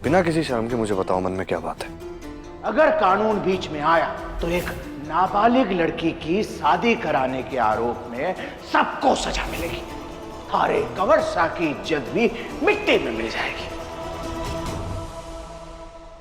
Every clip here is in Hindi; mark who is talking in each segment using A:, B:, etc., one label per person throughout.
A: बिना किसी शर्म के मुझे बताओ मन में क्या बात है।
B: अगर कानून बीच में आया तो एक नाबालिग लड़की की शादी कराने के आरोप में सबको सजा मिलेगी और एक कंवर शाह की इज्जत भी मिट्टी में मिल जाएगी।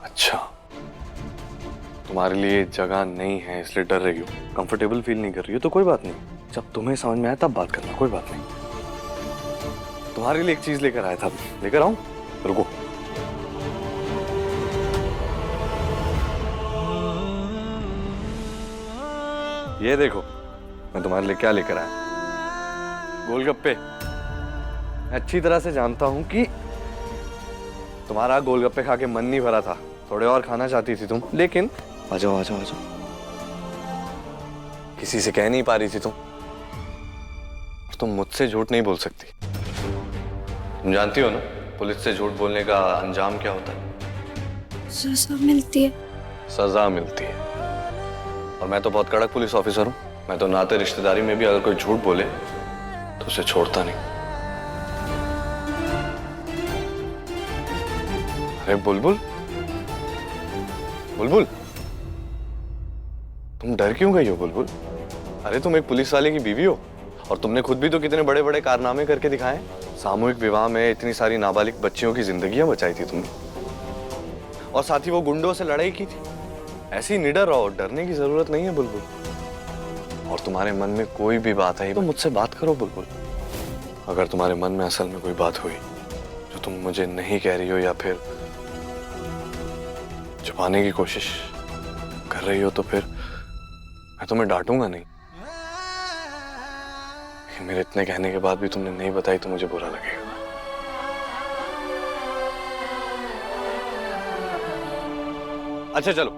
A: अच्छा, तुम्हारे लिए जगह नहीं है इसलिए डर रही हो, कंफर्टेबल फील नहीं कर रही हो, तो कोई बात नहीं, जब तुम्हें समझ में आए तब बात करना, कोई बात नहीं। तुम्हारे लिए एक चीज लेकर आया था, लेकर आऊं? रुको। ये देखो मैं तुम्हारे लिए क्या लेकर आया, गोलगप्पे। मैं अच्छी तरह से जानता हूं कि तुम्हारा गोलगप्पे खा के मन नहीं भरा था, थोड़े और खाना चाहती थी तुम, लेकिन आ जाओ आ जाओ आ जाओ, किसी से कह नहीं पा रही थी तुम, और तुम मुझसे झूठ नहीं बोल सकती। तुम जानती हो ना पुलिस से झूठ बोलने का अंजाम क्या होता है?
C: सजा मिलती है।
A: सजा मिलती है। और मैं तो बहुत कड़क पुलिस ऑफिसर हूं, मैं तो नाते रिश्तेदारी में भी अगर कोई झूठ बोले तो उसे छोड़ता नहीं। अरे बुलबुल, बुलबुल, तुम डर क्यों गई हो बुलबुल? अरे तुम एक पुलिस वाले की बीवी हो और तुमने खुद भी तो कितने बड़े बड़े कारनामे करके दिखाए। सामूहिक विवाह में इतनी सारी नाबालिग बच्चियों की जिंदगियां बचाई थी तुमने, और साथ ही वो गुंडों से लड़ाई की थी। ऐसी निडर रहो, डरने की जरूरत नहीं है बुलबुल। और तुम्हारे मन में कोई भी बात आई तो मुझसे बात करो बुलबुल। अगर तुम्हारे मन में असल में कोई बात हुई जो तुम मुझे नहीं कह रही हो या फिर छुपाने की कोशिश कर रही हो तो फिर मैं तुम्हें डांटूंगा नहीं। मेरे इतने कहने के बाद भी तुमने नहीं बताई तो मुझे बुरा लगेगा। अच्छा चलो,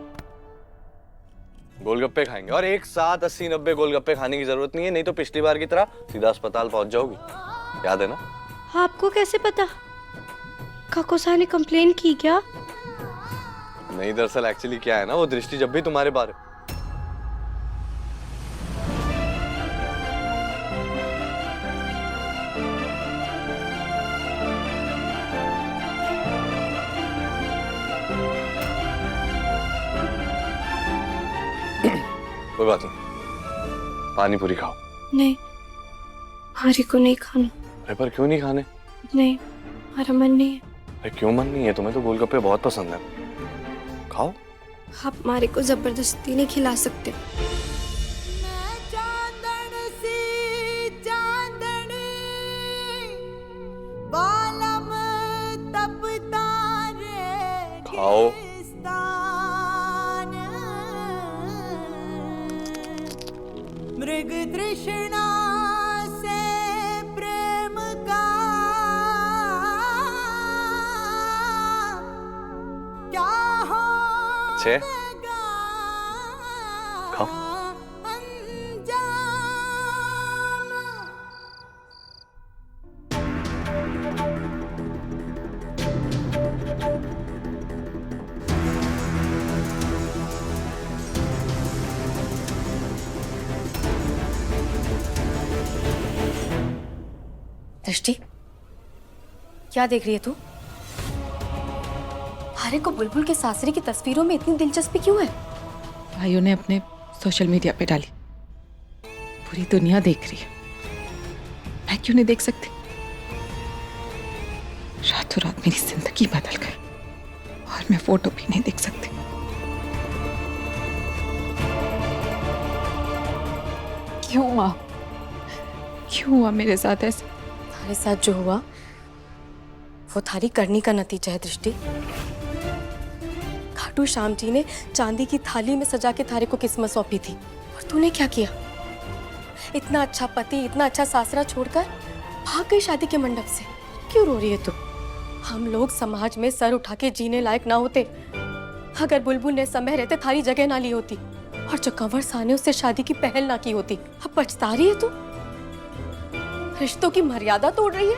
A: गोलगप्पे खाएंगे, और एक साथ 80-90 गोलगप्पे खाने की जरूरत नहीं है, नहीं तो पिछली बार की तरह सीधा अस्पताल पहुंच जाओगी, याद है ना?
C: आपको कैसे पता? काकोसा ने कंप्लेन की क्या?
A: नहीं, दरअसल एक्चुअली क्या है ना, वो दृष्टि जब भी तुम्हारे बारे कोई बात नहीं, पानी पूरी खाओ।
C: नहीं, हमारी को नहीं खाना।
A: अरे पर क्यों नहीं खाने?
C: नहीं, हमारा मन नहीं है।
A: अरे क्यों मन नहीं है? तुम्हें तो गोलगप्पे बहुत पसंद है, खाओ।
C: आप हमारे को जबरदस्ती नहीं खिला सकते।
A: खाओ।
D: मृग तृष्णा से प्रेम का क्या हो
A: खाओ।
E: दृष्टि, क्या देख रही है तू? हारे को बुलबुल के सासरे की तस्वीरों में इतनी दिलचस्पी क्यों है?
F: भाइयों ने अपने सोशल मीडिया पे डाली, पूरी दुनिया देख रही है, मैं क्यों नहीं देख सकती? रातों रात मेरी जिंदगी बदल गई और मैं फोटो भी नहीं देख सकती। क्यों हुआ? क्यों हुआ मेरे साथ ऐसे?
E: तुम्हारे साथ जो हुआ वो थारी करनी का नतीजा है दृष्टि। खाटू श्याम जी ने चांदी की थाली में सजा के थारे को किस्मत सौंपी थी, और तूने क्या किया? इतना अच्छा पति, इतना अच्छा सासरा छोड़कर भाग गई शादी के मंडप से। क्यों रो रही है तू? हम लोग समाज में सर उठा के जीने लायक ना होते अगर बुलबुल ने समय रहते थारी जगह ना ली होती, और जो कंवर साह ने उससे शादी की पहल ना की होती। अब पछता रही है तू? रिश्तों की मर्यादा तोड़ रही है।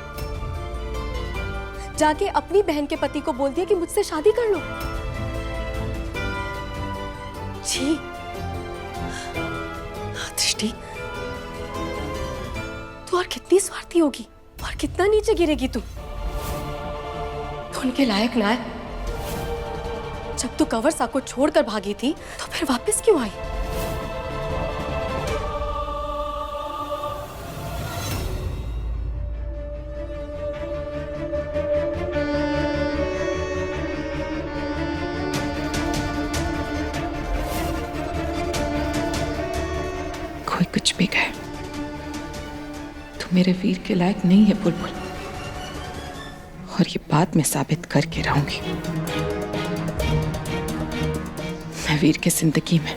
E: जाके अपनी बहन के पति को बोल दिया कि मुझसे शादी कर लो। जी दृष्टि, तू और कितनी स्वार्थी होगी और कितना नीचे गिरेगी तू? तो उनके लायक ना है, जब तू कंवर सा को छोड़कर भागी थी तो फिर वापस क्यों आई?
F: कोई कुछ भी कहे, तू मेरे वीर के लायक नहीं है बुलबुल, और ये बात मैं साबित करके रहूंगी। मैं वीर के जिंदगी में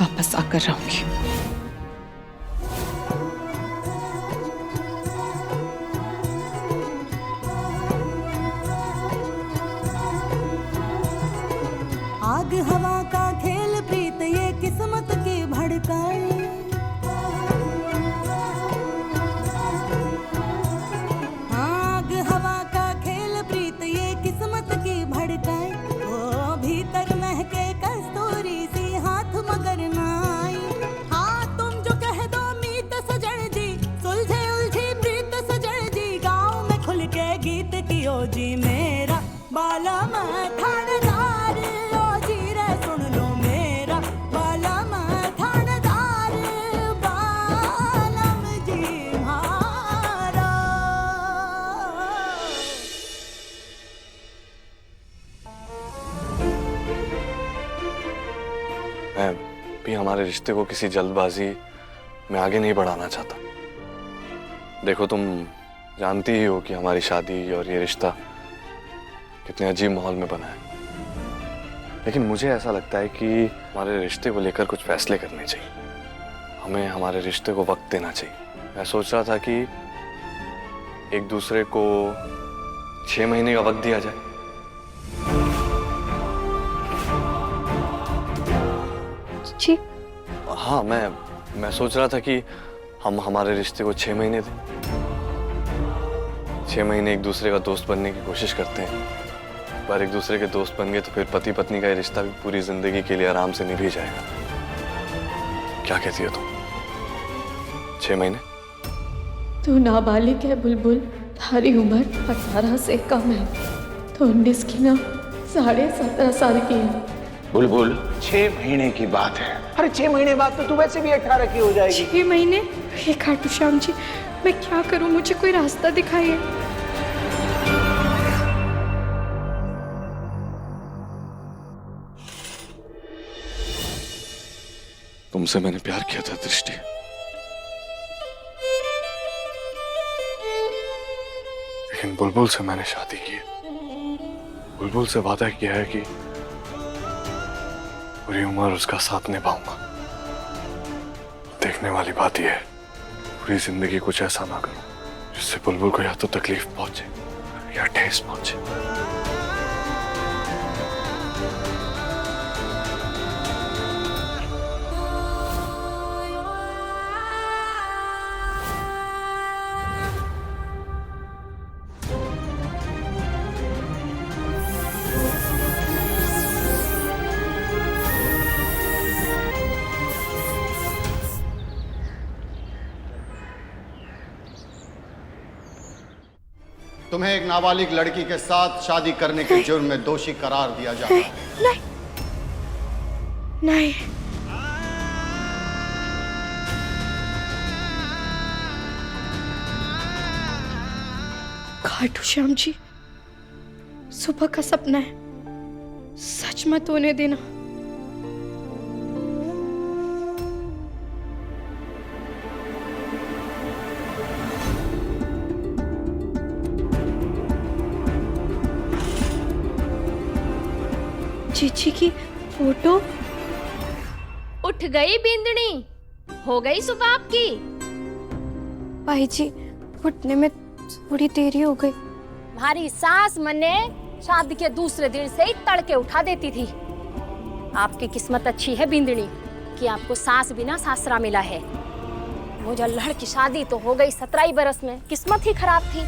F: वापस आकर रहूंगी।
D: आग हवा का खेल प्रीत ये किस्मत की भड़काए। आग हवा का खेल प्रीत ये किस्मत की भड़काए। वो भीतर महके कस्तूरी सी हाथ मगर ना आई। हाँ तुम जो कह दो मीत सजन जी, सुलझे उलझी प्रीत सजन जी। गाँव में खुल के गीत कियो जी मेरा बाला मैं थानेदार। ओ जी रे सुन लो मेरा बाला मैं थानेदार। बालम जी मारा।
A: मैं भी हमारे रिश्ते को किसी जल्दबाजी में आगे नहीं बढ़ाना चाहता। देखो तुम जानती ही हो कि हमारी शादी और ये रिश्ता कितने अजीब माहौल में बना है, लेकिन मुझे ऐसा लगता है कि हमारे रिश्ते को लेकर कुछ फैसले करने चाहिए। हमें हमारे रिश्ते को वक्त देना चाहिए। मैं सोच रहा था कि एक दूसरे को 6 महीने का वक्त दिया जाए।
C: जी
A: हाँ, मैं सोच रहा था कि हम हमारे रिश्ते को 6 महीने दें। 6 महीने एक दूसरे का दोस्त बनने की कोशिश करते हैं, पर एक दूसरे के दोस्त बन गए तो फिर पति पत्नी का ये रिश्ता भी पूरी जिंदगी के लिए आराम से निभी जाएगा। क्या कहती हो तुम? 6 महीने?
F: तू नाबालिग है बुलबुल, थारी उम्र 18 से कम है, तो 19 की ना 17.5 साल की है।
B: बुलबुल 6 महीने की बात है। अरे 6 महीने बाद तो तू वैसे भी 18 की हो जाएगी।
C: 6 महीने? हे खाटू श्याम जी, मैं क्या करूं? मुझे कोई रास्ता दिखाइए।
A: तुमसे मैंने प्यार किया था दृष्टि, लेकिन बुलबुल से मैंने शादी की है। बुलबुल से वादा किया है कि पूरी उम्र उसका साथ निभाऊंगा। देखने वाली बात यह है, पूरी जिंदगी कुछ ऐसा ना करूं जिससे बुलबुल को या तो तकलीफ पहुंचे या ठेस पहुंचे।
G: तुम्हें एक नाबालिग लड़की के साथ शादी करने के जुर्म में दोषी करार दिया जा रहा है।
C: नहीं। खाटू श्याम जी, सुबह का सपना है, सच मत होने देना। चीची की फोटो
H: उठ गई बिंदनी, हो गई सुबह आपकी।
C: भाई जी, उठने में थोड़ी देरी हो गई।
H: हमारी सास मने शादी के दूसरे दिन से ही तड़के उठा देती थी। आपकी किस्मत अच्छी है बिंदनी कि आपको सास बिना सासरा मिला है। मुझे लड़ की शादी तो हो गई 17 बरस में, किस्मत ही खराब थी।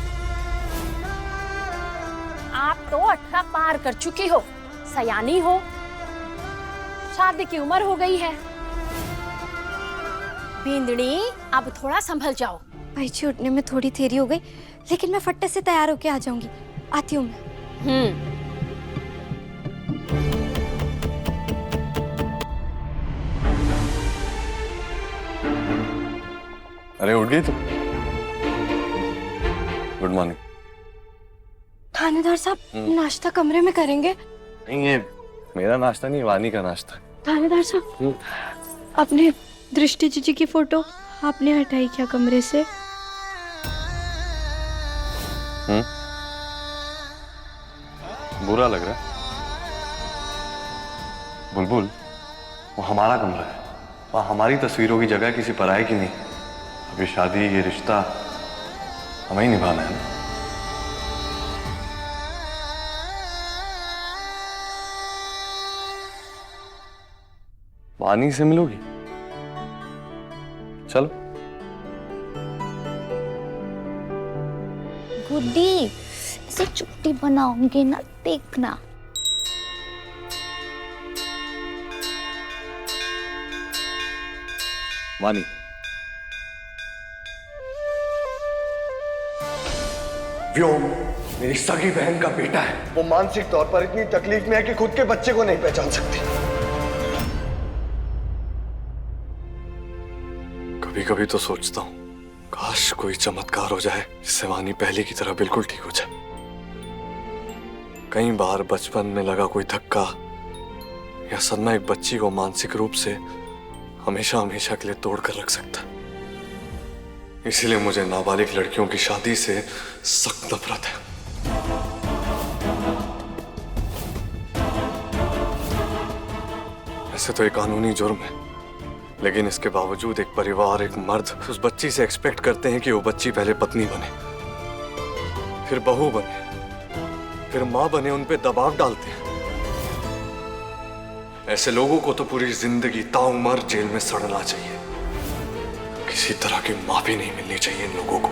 H: आप तो 18 पार कर चुकी हो, सयानी हो, शादी की उम्र हो गई है। बिंदनी अब थोड़ा संभल जाओ।
C: भाई जी, उठने में थोड़ी देरी हो गई, लेकिन मैं फट्टे से तैयार होके आ जाऊंगी। आती हूँ मैं।
A: अरे उठ गई तुम? Good morning.
C: थानेदार साहब, नाश्ता कमरे में करेंगे?
A: नहीं, ये मेरा नाश्ता नहीं, वानी का नाश्ता।
C: थानेदार साहब, अपने दृष्टि जीजी की फोटो आपने हटाई क्या कमरे से?
A: बुरा लग रहा है? बुलबुल, वो हमारा कमरा है, वहाँ हमारी तस्वीरों की जगह किसी पराये की नहीं। अभी शादी, ये रिश्ता हमें ही निभाना है ना। वानी से मिलोगी? चलो।
I: गुड्डी, इसे चुट्टी बनाऊंगी ना, देखना।
A: वानी, व्योम मेरी सगी बहन का बेटा है। वो मानसिक तौर पर इतनी तकलीफ में है कि खुद के बच्चे को नहीं पहचान सकती। कभी कभी तो सोचता हूँ, काश कोई चमत्कार हो जाए जिससे वानी पहले की तरह बिल्कुल ठीक हो जाए। कई बार बचपन में लगा कोई धक्का या सदमा एक बच्ची को मानसिक रूप से हमेशा हमेशा के लिए तोड़ कर रख सकता है। इसीलिए मुझे नाबालिग लड़कियों की शादी से सख्त नफरत है। ऐसे तो एक कानूनी जुर्म है, लेकिन इसके बावजूद एक परिवार, एक मर्द उस बच्ची से एक्सपेक्ट करते हैं कि वो बच्ची पहले पत्नी बने, फिर बहू बने, फिर मां बने, उन पे दबाव डालते हैं। ऐसे लोगों को तो पूरी जिंदगी ताउम्र जेल में सड़ना चाहिए। किसी तरह की माफी नहीं मिलनी चाहिए इन लोगों को।